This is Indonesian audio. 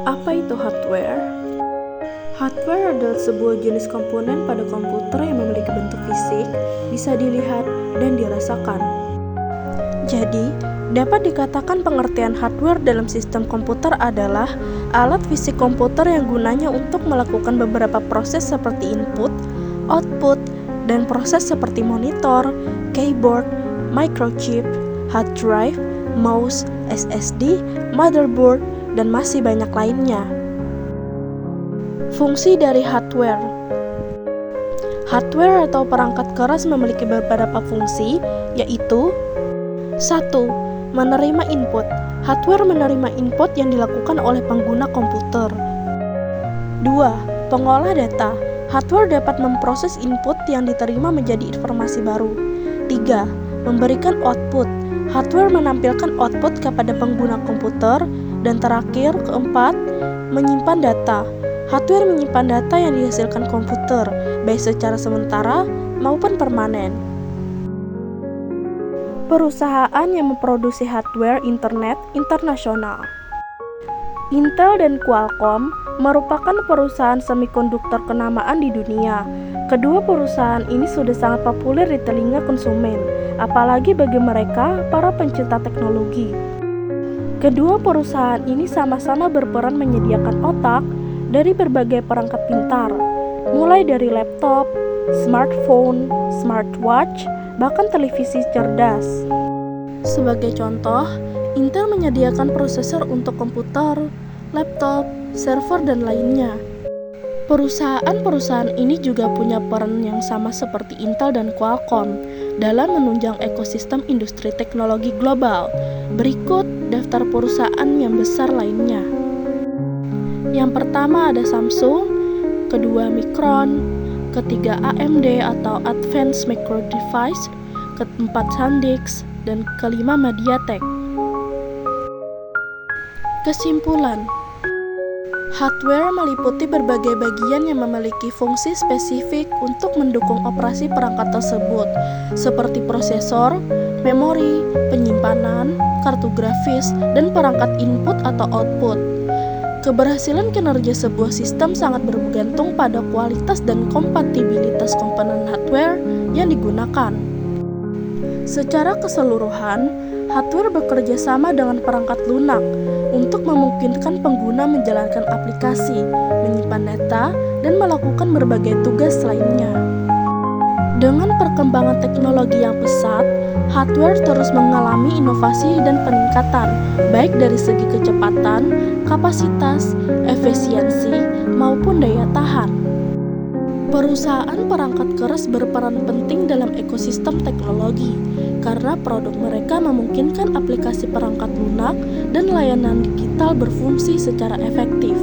Apa itu hardware? Hardware adalah sebuah jenis komponen pada komputer yang memiliki bentuk fisik, bisa dilihat dan dirasakan. Jadi, dapat dikatakan pengertian hardware dalam sistem komputer adalah alat fisik komputer yang gunanya untuk melakukan beberapa proses seperti input, output, dan proses seperti monitor, keyboard, microchip, hard drive, mouse, SSD, motherboard, dan masih banyak lainnya. Fungsi dari hardware. Hardware atau perangkat keras memiliki beberapa fungsi, yaitu 1. Menerima input. Hardware menerima input yang dilakukan oleh pengguna komputer. 2. Pengolah data. Hardware dapat memproses input yang diterima menjadi informasi baru. 3. Memberikan output. Hardware menampilkan output kepada pengguna komputer. Dan terakhir, keempat, menyimpan data. Hardware menyimpan data yang dihasilkan komputer, baik secara sementara maupun permanen. Perusahaan yang memproduksi hardware internet internasional. Intel dan Qualcomm merupakan perusahaan semikonduktor kenamaan di dunia. Kedua perusahaan ini sudah sangat populer di telinga konsumen, apalagi bagi mereka para pencinta teknologi. Kedua perusahaan ini sama-sama berperan menyediakan otak dari berbagai perangkat pintar, mulai dari laptop, smartphone, smartwatch, bahkan televisi cerdas. Sebagai contoh, Intel menyediakan prosesor untuk komputer, laptop, server, dan lainnya. Perusahaan-perusahaan ini juga punya peran yang sama seperti Intel dan Qualcomm dalam menunjang ekosistem industri teknologi global. Berikut daftar perusahaan yang besar lainnya. Yang pertama ada Samsung, kedua Micron, ketiga AMD atau Advanced Micro Device, keempat SanDisk, dan kelima MediaTek. Kesimpulan, hardware meliputi berbagai bagian yang memiliki fungsi spesifik untuk mendukung operasi perangkat tersebut, seperti prosesor, memori, penyimpanan, kartu grafis, dan perangkat input atau output. Keberhasilan kinerja sebuah sistem sangat bergantung pada kualitas dan kompatibilitas komponen hardware yang digunakan. Secara keseluruhan, hardware bekerja sama dengan perangkat lunak untuk memungkinkan pengguna menjalankan aplikasi, menyimpan data, dan melakukan berbagai tugas lainnya. Dengan perkembangan teknologi yang pesat, hardware terus mengalami inovasi dan peningkatan, baik dari segi kecepatan, kapasitas, efisiensi, maupun daya tahan. Perusahaan perangkat keras berperan penting dalam ekosistem teknologi, karena produk mereka memungkinkan aplikasi perangkat lunak dan layanan digital berfungsi secara efektif.